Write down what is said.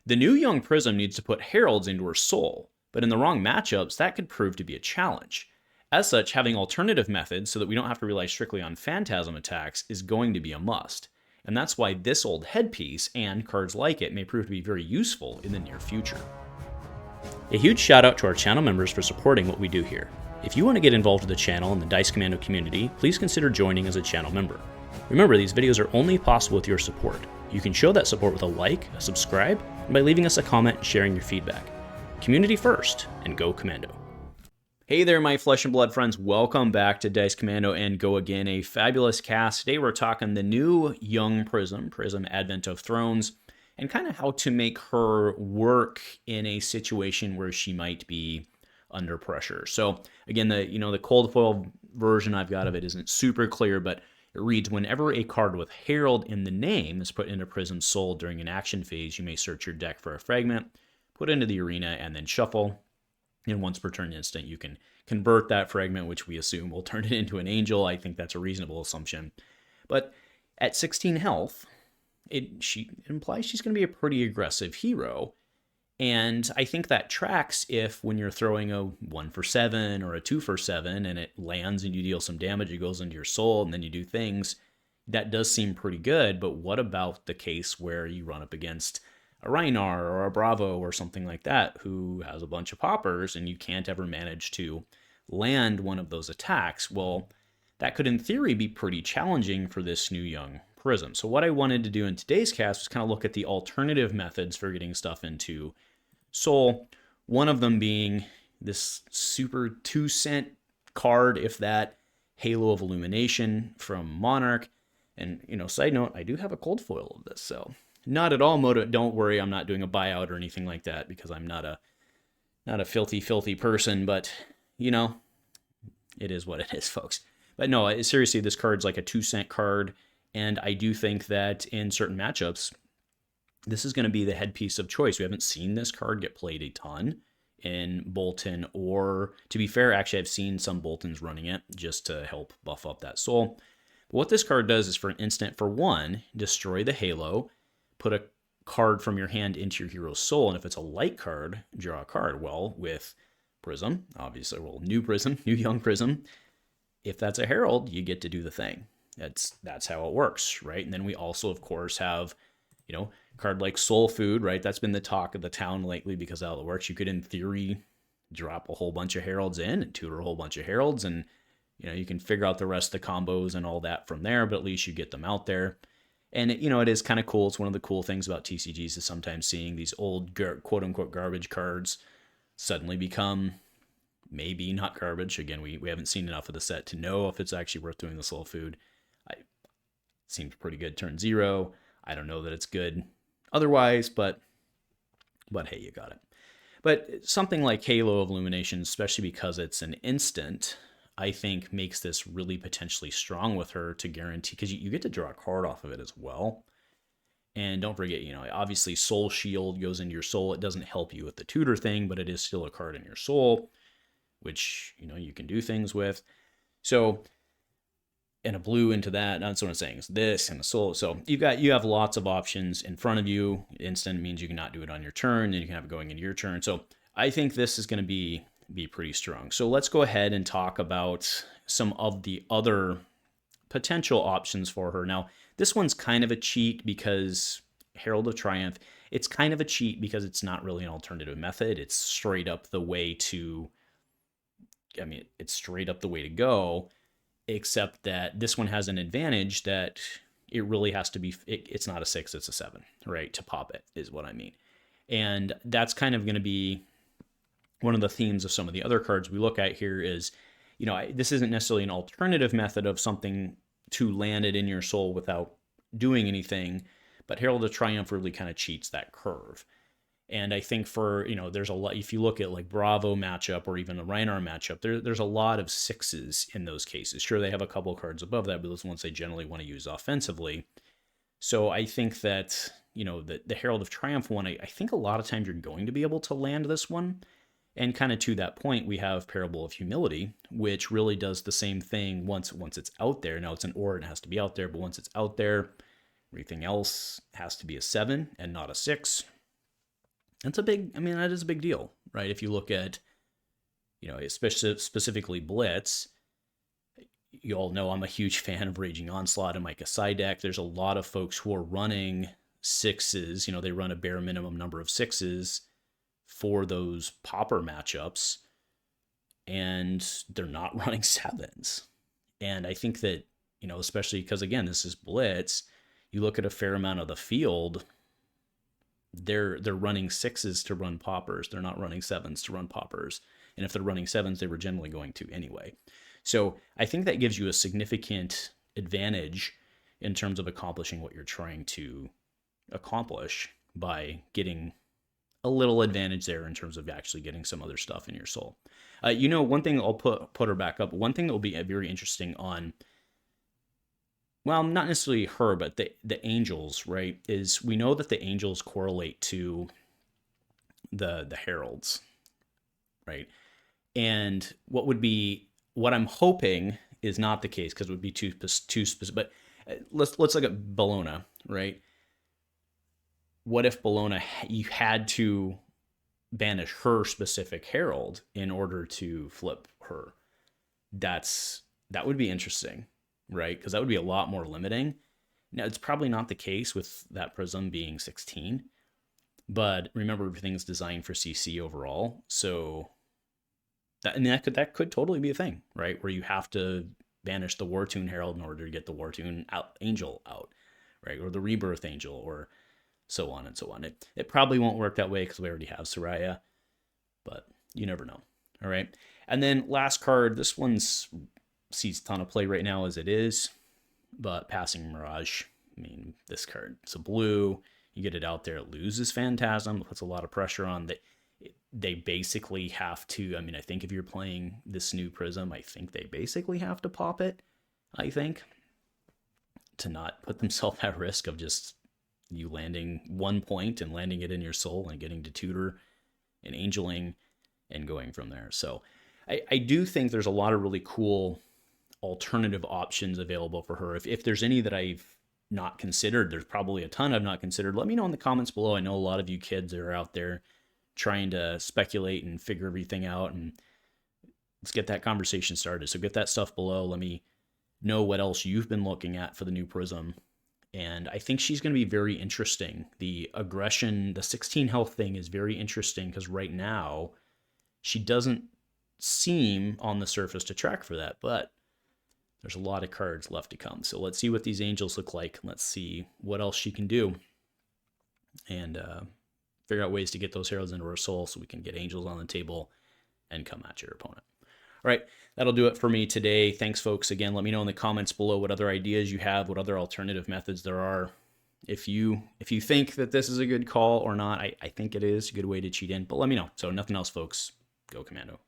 The new young Prism needs to put heralds into her soul, but in the wrong matchups, that could prove to be a challenge. As such, having alternative methods so that we don't have to rely strictly on phantasm attacks is going to be a must. And that's why this old headpiece and cards like it may prove to be very useful in the near future. A huge shout out to our channel members for supporting what we do here. If you want to get involved with the channel and the Dice Commando community, please consider joining as a channel member. Remember, these videos are only possible with your support. You can show that support with a like, a subscribe, and by leaving us a comment and sharing your feedback. Community first, and go Commando. Hey there, my flesh and blood friends. Welcome back to Dice Commando and Go Again, a fabulous cast. Today we're talking the new young Prism Advent of Thrones, and kind of how to make her work in a situation where she might be under pressure. So again, the cold foil version I've got of it isn't super clear, but it reads, whenever a card with Herald in the name is put into Prism's soul during an action phase, you may search your deck for a fragment, put it into the arena, and then shuffle. And once per turn instant, you can convert that fragment, which we assume will turn it into an angel. I think that's a reasonable assumption. But at 16 health, it implies she's going to be a pretty aggressive hero. And I think that tracks if when you're throwing a 1 for 7 or a 2 for 7 and it lands and you deal some damage, it goes into your soul and then you do things, that does seem pretty good. But what about the case where you run up against a Rhinar or a Bravo or something like that who has a bunch of poppers and you can't ever manage to land one of those attacks? Well, that could in theory be pretty challenging for this new young Prism. So what I wanted to do in today's cast was kind of look at the alternative methods for getting stuff into soul. One of them being this super 2-cent card, if that, Halo of Illumination from Monarch. And, side note, I do have a cold foil of this, so not at all don't worry, I'm not doing a buyout or anything like that because I'm not a filthy person, but it is what it is, folks. But no, seriously, this card's like a 2-cent card, and I do think that in certain matchups, this is going to be the headpiece of choice. We haven't seen this card get played a ton in Boltyn, or to be fair, actually I've seen some Boltyns running it just to help buff up that soul. But what this card does is for an instant, for one, destroy the Halo, put a card from your hand into your hero's soul, and if it's a light card, draw a card. Well, with Prism, obviously, new young Prism, if that's a Herald, you get to do the thing. That's how it works, right? And then we also, of course, have, card like Soul Food, right? That's been the talk of the town lately because of how it works. You could, in theory, drop a whole bunch of Heralds in and tutor a whole bunch of Heralds, and, you can figure out the rest of the combos and all that from there, but at least you get them out there. And, it is kind of cool. It's one of the cool things about TCGs is sometimes seeing these old quote-unquote garbage cards suddenly become maybe not garbage. Again, we haven't seen enough of the set to know if it's actually worth doing the Soul Food. It seems pretty good turn 0. I don't know that it's good otherwise, but hey, you got it. But something like Halo of Illumination, especially because it's an instant, I think makes this really potentially strong with her to guarantee, because you get to draw a card off of it as well. And don't forget, obviously Soul Shield goes into your soul. It doesn't help you with the tutor thing, but it is still a card in your soul, which, you can do things with. So, and a blue into that, that's what I'm saying, is this and the soul. So you have lots of options in front of you. Instant means you cannot do it on your turn, and you can have it going into your turn. So I think this is going to be pretty strong. So let's go ahead and talk about some of the other potential options for her. Now, this one's kind of a cheat because Herald of Triumph, it's kind of a cheat because it's not really an alternative method. It's straight up the way to, it's straight up the way to go, except that this one has an advantage that it really has to be, it's not a 6, it's a 7, right? To pop it is what I mean. And that's kind of going to be one of the themes of some of the other cards we look at here is, this isn't necessarily an alternative method of something to land it in your soul without doing anything, but Herald of Triumph really kind of cheats that curve. And I think for, there's a lot, if you look at like Bravo matchup or even the Rhinar matchup, there's a lot of 6s in those cases. Sure, they have a couple cards above that, but those ones they generally want to use offensively. So I think that, the Herald of Triumph one, I think a lot of times you're going to be able to land this one. And kind of to that point, we have Parable of Humility, which really does the same thing once it's out there. Now, it's an or, it has to be out there, but once it's out there, everything else has to be a 7 and not a 6. That's a big, I mean, that is a big deal, right? If you look at, especially specifically Blitz, you all know I'm a huge fan of Raging Onslaught and my Kassai deck. There's a lot of folks who are running sixes. They run a bare minimum number of sixes for those popper matchups, and they're not running sevens. And I think that, especially because, again, this is Blitz, you look at a fair amount of the field, they're running sixes to run poppers. They're not running sevens to run poppers. And if they're running sevens, they were generally going to anyway. So I think that gives you a significant advantage in terms of accomplishing what you're trying to accomplish by getting a little advantage there in terms of actually getting some other stuff in your soul. One thing I'll put her back up. One thing that will be very interesting on, well, not necessarily her, but the angels, right? Is we know that the angels correlate to the heralds, right? And what I'm hoping is not the case, because it would be too specific. But let's look at Bologna, right? What if Bologna, you had to banish her specific herald in order to flip her? That would be interesting, right? Because that would be a lot more limiting. Now, it's probably not the case with that Prism being 16, but remember, everything's designed for CC overall, so that could totally be a thing, right? Where you have to banish the War-Tune Herald in order to get the War-Tune Angel out, right? Or the Rebirth Angel, or so on and so on. It probably won't work that way because we already have Soraya, but you never know. All right. And then last card, this one's sees a ton of play right now as it is, but Passing Mirage, I mean, this card, it's a blue, you get it out there, it loses Phantasm, puts a lot of pressure on. They basically have to, I mean, I think if you're playing this new Prism, I think they basically have to pop it, I think, to not put themselves at risk of just you landing 1 point and landing it in your soul and getting to tutor and angeling and going from there. So I do think there's a lot of really cool alternative options available for her. If there's any that I've not considered, there's probably a ton I've not considered. Let me know in the comments below. I know a lot of you kids are out there trying to speculate and figure everything out, and let's get that conversation started. So get that stuff below. Let me know what else you've been looking at for the new Prism. And I think she's going to be very interesting. The aggression, the 16 health thing is very interesting because right now she doesn't seem on the surface to track for that, but there's a lot of cards left to come. So let's see what these angels look like. Let's see what else she can do, and figure out ways to get those heralds into her soul so we can get angels on the table and come at your opponent. All right, that'll do it for me today. Thanks, folks. Again, let me know in the comments below what other ideas you have, what other alternative methods there are. If you think that this is a good call or not, I think it is a good way to cheat in, but let me know. So nothing else, folks. Go Commando.